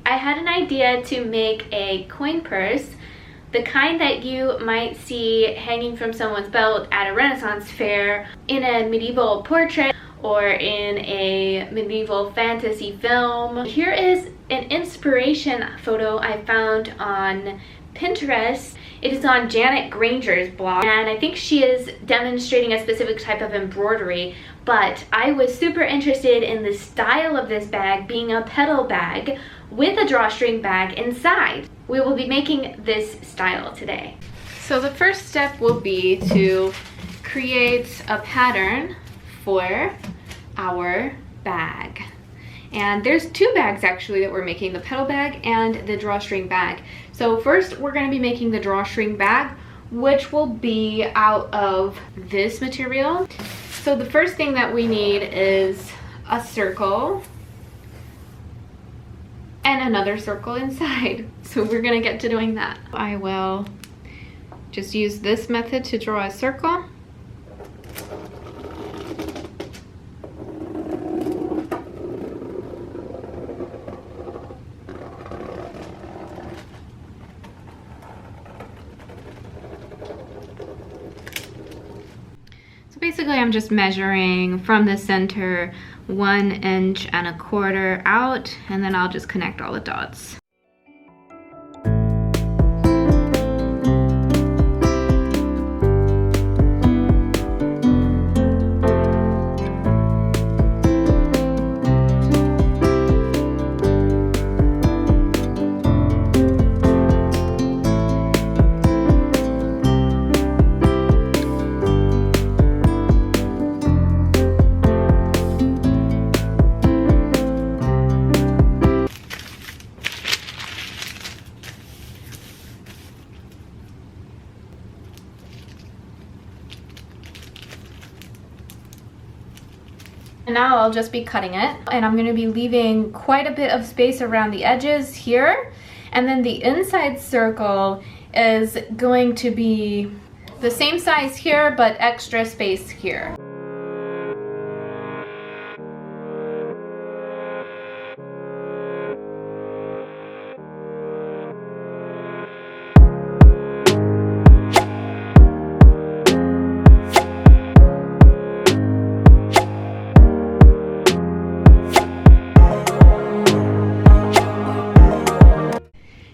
I had an idea to make a coin purse, the kind that you might see hanging from someone's belt at a Renaissance fair, in a medieval portrait, or in a medieval fantasy film. Here is an inspiration photo I found on Pinterest. It is on Janet Granger's blog, and I think she is demonstrating a specific type of embroidery, but I was super interested in the style of this bag being a petal bag with a drawstring bag inside. We will be making this style today. So the first step will be to create a pattern for our bag. And there's two bags actually that we're making, the petal bag and the drawstring bag. So first we're going to be making the drawstring bag, which will be out of this material. So the first thing that we need is a circle and another circle inside. So we're going to get to doing that. I will just use this method to draw a circle. Basically, I'm just measuring from the center 1.25 inches out, and then I'll just connect all the dots. And now I'll just be cutting it, and I'm going to be leaving quite a bit of space around the edges here, and then the inside circle is going to be the same size here but extra space here.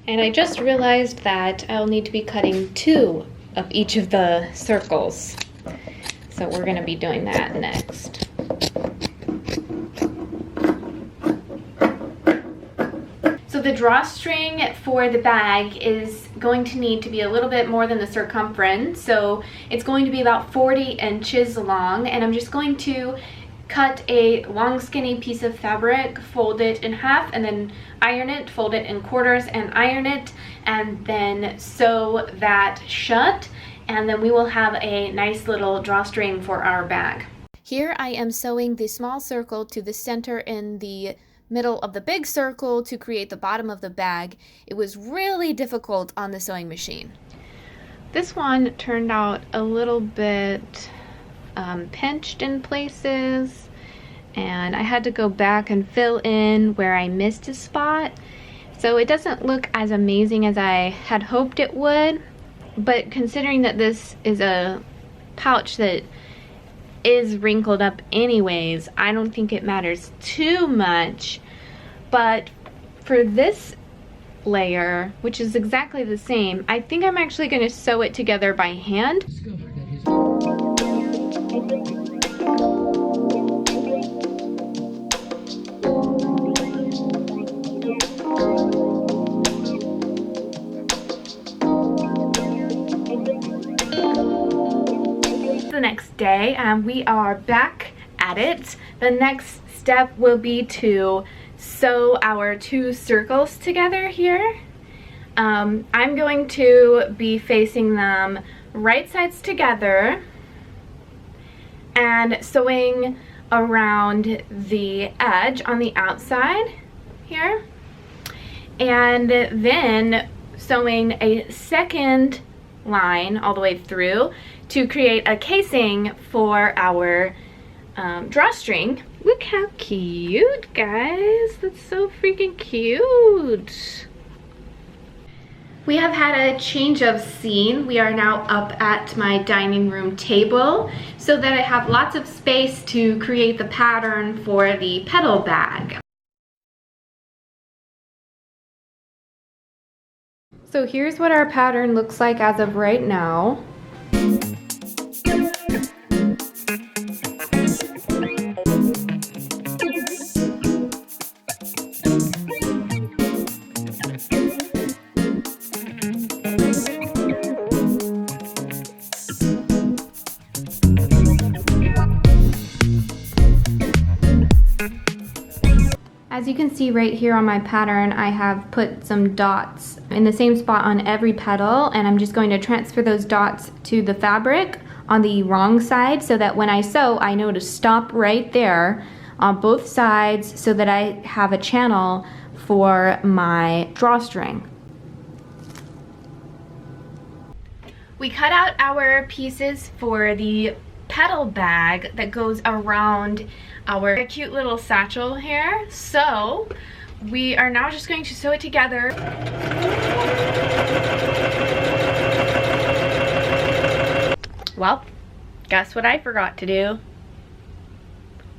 And I just realized that I'll need to be cutting 2 of each of the circles. So we're going to be doing that next. So the drawstring for the bag is going to need to be a little bit more than the circumference. So it's going to be about 40 inches long, and I'm just going to cut a long skinny piece of fabric, fold it in half, and then iron it, fold it in quarters and iron it, and then sew that shut, and then we will have a nice little drawstring for our bag. Here I am sewing the small circle to the center in the middle of the big circle to create the bottom of the bag. It was really difficult on the sewing machine. This one turned out a little bit pinched in places, and I had to go back and fill in where I missed a spot, so it doesn't look as amazing as I had hoped it would, but considering that this is a pouch that is wrinkled up anyways, I don't think it matters too much. But for this layer, which is exactly the same, I think I'm actually going to sew it together by hand. The next day, we are back at it. The next step will be to sew our 2 circles together here. I'm going to be facing them right sides together and sewing around the edge on the outside here, and then sewing a second line all the way through to create a casing for our drawstring. Look how cute, guys. That's so freaking cute. We have had a change of scene. We are now up at my dining room table so that I have lots of space to create the pattern for the Petal bag. So here's what our pattern looks like as of right now. As you can see right here on my pattern, I have put some dots in the same spot on every petal, and I'm just going to transfer those dots to the fabric on the wrong side so that when I sew, I know to stop right there on both sides so that I have a channel for my drawstring. We cut out our pieces for the Petal bag that goes around our cute little satchel here. So we are now just going to sew it together. Well, guess what I forgot to do?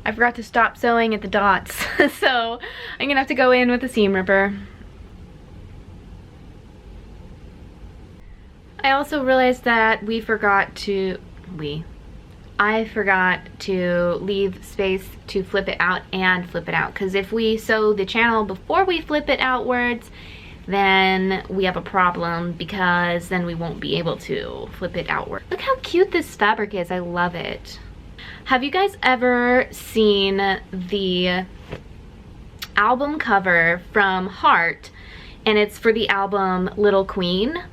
I forgot to stop sewing at the dots. So I'm gonna have to go in with a seam ripper. I also realized that I forgot to leave space to flip it out and flip it out, because if we sew the channel before we flip it outwards, then we have a problem, because then we won't be able to flip it outward. Look how cute this fabric is. I love it. Have you guys ever seen the album cover from Heart, and it's for the album Little Queen?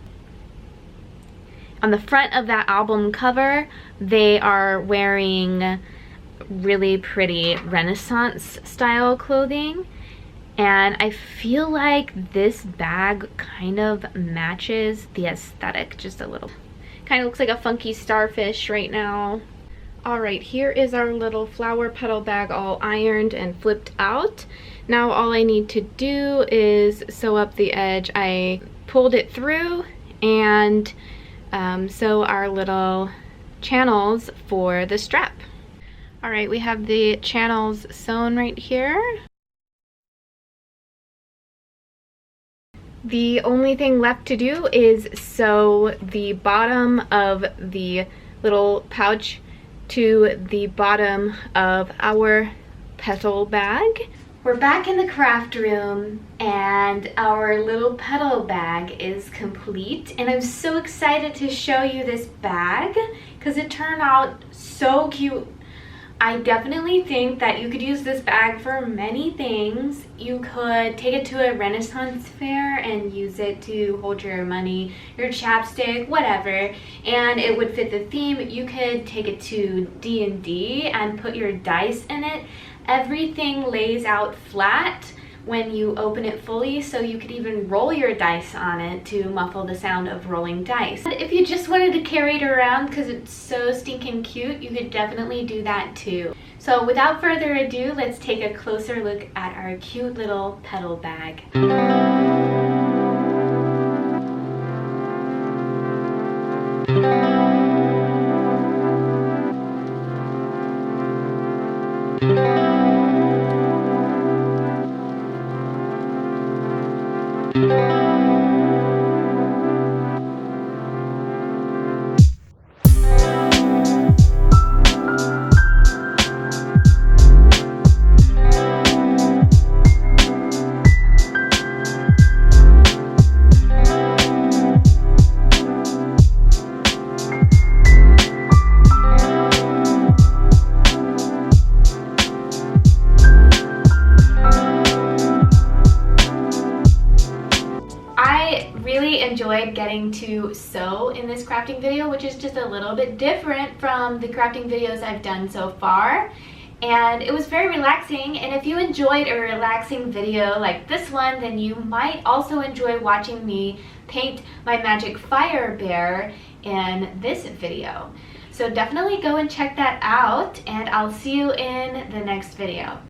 On the front of that album cover, they are wearing really pretty Renaissance style clothing, and I feel like this bag kind of matches the aesthetic just a little. Kind of looks like a funky starfish right now. Alright, here is our little flower petal bag all ironed and flipped out. Now all I need to do is sew up the edge. I pulled it through and sew our little channels for the strap. Alright, we have the channels sewn right here. The only thing left to do is sew the bottom of the little pouch to the bottom of our petal bag. We're back in the craft room and our little petal bag is complete, and I'm so excited to show you this bag because it turned out so cute. I definitely think that you could use this bag for many things. You could take it to a Renaissance fair and use it to hold your money, your chapstick, whatever, and it would fit the theme. You could take it to D&D and put your dice in it. Everything lays out flat when you open it fully, so you could even roll your dice on it to muffle the sound of rolling dice. And if you just wanted to carry it around because it's so stinking cute, you could definitely do that too. So without further ado, let's take a closer look at our cute little petal bag. Enjoyed getting to sew in this crafting video, which is just a little bit different from the crafting videos I've done so far, and it was very relaxing. And if you enjoyed a relaxing video like this one, then you might also enjoy watching me paint my magic fire bear in this video. So definitely go and check that out, and I'll see you in the next video.